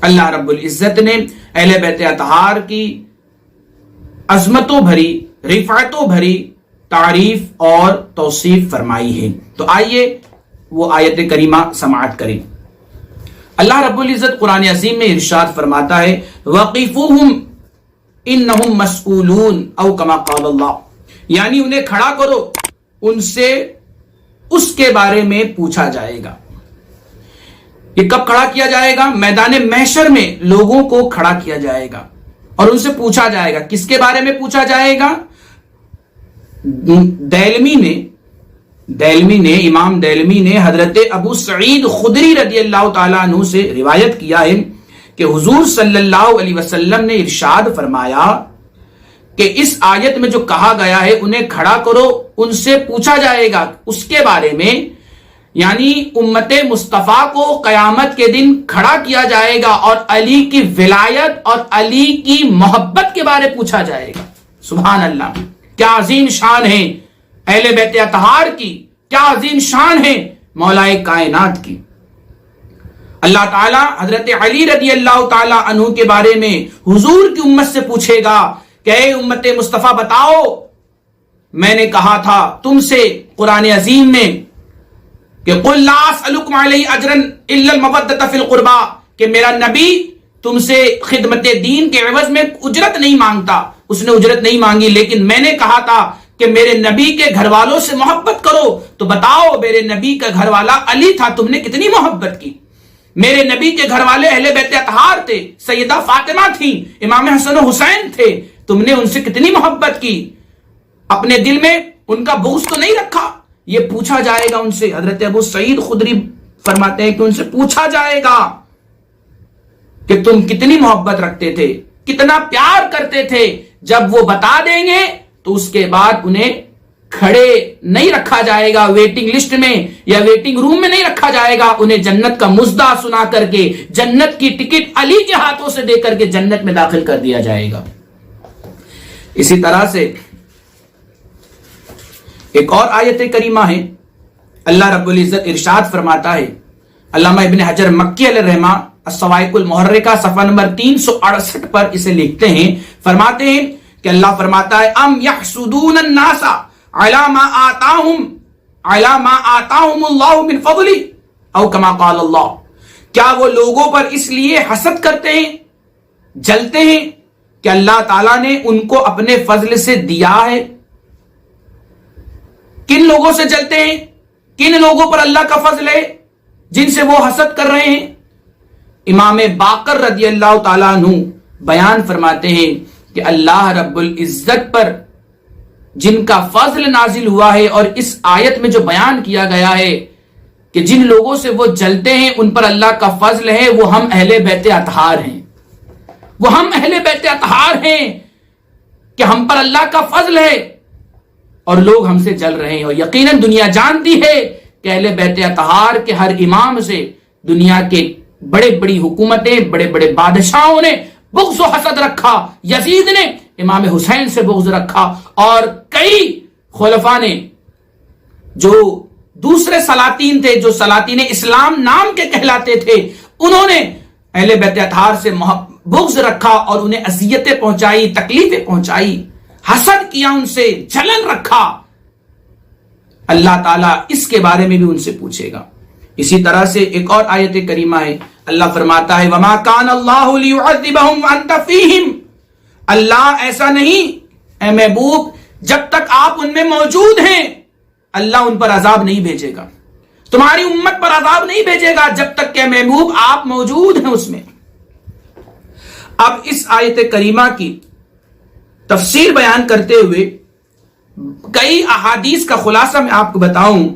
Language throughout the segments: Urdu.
اللہ رب العزت نے اہل بیت اطہار کی عظمتوں بھری، رفعتوں بھری تعریف اور توصیف فرمائی ہے۔ تو آئیے وہ آیت کریمہ سماعت کریں۔ اللہ رب العزت قرآن عظیم میں ارشاد فرماتا ہے وَقِفُوهُمْ إِنَّهُمْ مَسْئُولُونَ او کما قال اللہ، یعنی انہیں کھڑا کرو، ان سے اس کے بارے میں پوچھا جائے گا۔ یہ کب کھڑا کیا جائے گا؟ میدان محشر میں لوگوں کو کھڑا کیا جائے گا اور ان سے پوچھا جائے گا۔ کس کے بارے میں پوچھا جائے گا؟ امام دہلوی نے حضرت ابو سعید خدری رضی اللہ تعالیٰ عنہ سے روایت کیا ہے کہ حضور صلی اللہ علیہ وسلم نے ارشاد فرمایا کہ اس آیت میں جو کہا گیا ہے انہیں کھڑا کرو، ان سے پوچھا جائے گا اس کے بارے میں، یعنی امت مصطفیٰ کو قیامت کے دن کھڑا کیا جائے گا اور علی کی ولایت اور علی کی محبت کے بارے پوچھا جائے گا۔ سبحان اللہ، کیا عظیم شان ہے اہل بیت اطہار کی، کیا عظیم شان ہے مولا کائنات کی۔ اللہ تعالیٰ حضرت علی رضی اللہ تعالیٰ عنہ کے بارے میں حضور کی امت سے پوچھے گا کہ اے امت مصطفیٰ بتاؤ، میں نے کہا تھا تم سے قرآن عظیم میں کہ قُلْ لَا أَسْأَلُكُمْ عَلَيْهِ أَجْرًا إِلَّا الْمَوَدَّةَ فِي الْقُرْبَى، کہ میرا نبی تم سے خدمت دین کے عوض میں اجرت نہیں مانگتا، اس نے اجرت نہیں مانگی، لیکن میں نے کہا تھا کہ میرے نبی کے گھر والوں سے محبت کرو۔ تو بتاؤ میرے نبی کا گھر والا علی تھا، تم نے کتنی محبت کی۔ میرے نبی کے گھر والے اہل بیت اطہار تھے، سیدہ فاطمہ تھی، امام حسن و حسین تھے، تم نے ان سے کتنی محبت کی، اپنے دل میں ان کا بغض تو نہیں رکھا۔ یہ پوچھا جائے گا ان سے۔ حضرت ابو سعید خدری فرماتے ہیں کہ ان سے پوچھا جائے گا کہ تم کتنی محبت رکھتے تھے، کتنا پیار کرتے تھے۔ جب وہ بتا دیں گے تو اس کے بعد انہیں کھڑے نہیں رکھا جائے گا ویٹنگ لسٹ میں یا ویٹنگ روم میں نہیں رکھا جائے گا، انہیں جنت کا مژدہ سنا کر کے، جنت کی ٹکٹ علی کے ہاتھوں سے دے کر کے جنت میں داخل کر دیا جائے گا۔ اسی طرح سے ایک اور آیت کریمہ ہے، اللہ رب العزت ارشاد فرماتا ہے، علامہ ابن حجر مکی علیہ الرحمہ الصواعق المحرکہ صفحہ نمبر 368 پر اسے لکھتے ہیں، فرماتے ہیں کہ اللہ فرماتا ہے ام یحسدون الناس علی ما آتاہم اللہ من فضل او کما قال اللہ، کیا وہ لوگوں پر اس لیے حسد کرتے ہیں، جلتے ہیں کہ اللہ تعالیٰ نے ان کو اپنے فضل سے دیا ہے۔ کن لوگوں سے جلتے ہیں، کن لوگوں پر اللہ کا فضل ہے جن سے وہ حسد کر رہے ہیں؟ امام باقر رضی اللہ تعالیٰ عنہ بیان فرماتے ہیں کہ اللہ رب العزت پر جن کا فضل نازل ہوا ہے اور اس آیت میں جو بیان کیا گیا ہے کہ جن لوگوں سے وہ جلتے ہیں ان پر اللہ کا فضل ہے، وہ ہم اہل بیت اطہار ہیں، وہ ہم اہل بیت اطہار ہیں کہ ہم پر اللہ کا فضل ہے اور لوگ ہم سے جل رہے ہیں۔ اور یقیناً دنیا جانتی ہے کہ اہل بیت اطہار کے ہر امام سے دنیا کے بڑے بڑی حکومتیں، بڑے بڑے بادشاہوں نے بغض و حسد رکھا، یزید نے امام حسین سے بغض رکھا، اور کئی خلفاء نے جو دوسرے سلاطین تھے، جو سلاطین اسلام نام کے کہلاتے تھے، انہوں نے اہل بیت اطہار سے بغض رکھا اور انہیں اذیتیں پہنچائی، تکلیفیں پہنچائی، حسد کیا، ان سے جلن رکھا۔ اللہ تعالیٰ اس کے بارے میں بھی ان سے پوچھے گا۔ اسی طرح سے ایک اور آیت کریمہ ہے، اللہ فرماتا ہے وَمَا كَانَ اللَّهُ لِيُعَذِّبَهُمْ وَأَنْتَ فِيهِمْ، اللہ ایسا نہیں اے محبوب جب تک آپ ان میں موجود ہیں اللہ ان پر عذاب نہیں بھیجے گا، تمہاری امت پر عذاب نہیں بھیجے گا جب تک کہ محبوب آپ موجود ہیں اس میں۔ اب اس آیت کریمہ کی تفسیر بیان کرتے ہوئے کئی احادیث کا خلاصہ میں آپ کو بتاؤں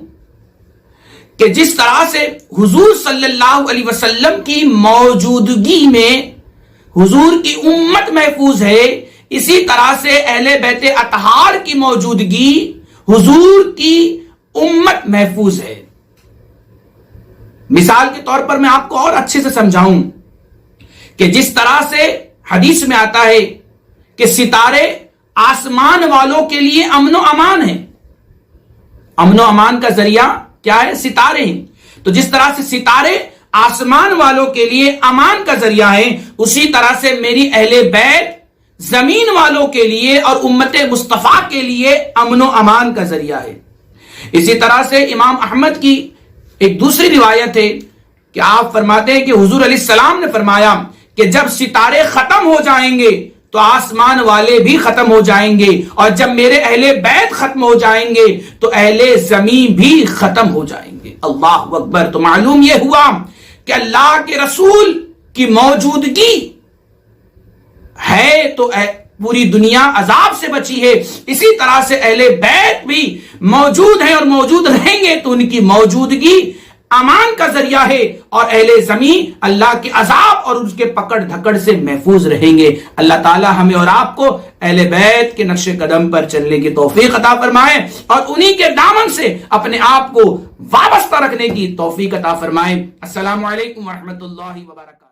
کہ جس طرح سے حضور صلی اللہ علیہ وسلم کی موجودگی میں حضور کی امت محفوظ ہے، اسی طرح سے اہل بیت اطہار کی موجودگی حضور کی امت محفوظ ہے۔ مثال کے طور پر میں آپ کو اور اچھے سے سمجھاؤں کہ جس طرح سے حدیث میں آتا ہے کہ ستارے آسمان والوں کے لیے امن و امان ہیں، امن و امان کا ذریعہ کیا ہے؟ ستارے ہیں۔ تو جس طرح سے ستارے آسمان والوں کے لیے امان کا ذریعہ ہیں، اسی طرح سے میری اہل بیت زمین والوں کے لیے اور امت مصطفیٰ کے لیے امن و امان کا ذریعہ ہے۔ اسی طرح سے امام احمد کی ایک دوسری روایت ہے کہ آپ فرماتے ہیں کہ حضور علیہ السلام نے فرمایا کہ جب ستارے ختم ہو جائیں گے تو آسمان والے بھی ختم ہو جائیں گے، اور جب میرے اہل بیت ختم ہو جائیں گے تو اہل زمین بھی ختم ہو جائیں گے۔ اللہ اکبر۔ تو معلوم یہ ہوا کہ اللہ کے رسول کی موجودگی ہے تو پوری دنیا عذاب سے بچی ہے، اسی طرح سے اہل بیت بھی موجود ہیں اور موجود رہیں گے تو ان کی موجودگی امان کا ذریعہ ہے، اور اہل زمین اللہ کے عذاب اور اس کے پکڑ دھکڑ سے محفوظ رہیں گے۔ اللہ تعالی ہمیں اور آپ کو اہل بیت کے نقش قدم پر چلنے کی توفیق عطا فرمائے اور انہی کے دامن سے اپنے آپ کو وابستہ رکھنے کی توفیق عطا فرمائے۔ السلام علیکم ورحمۃ اللہ وبرکاتہ۔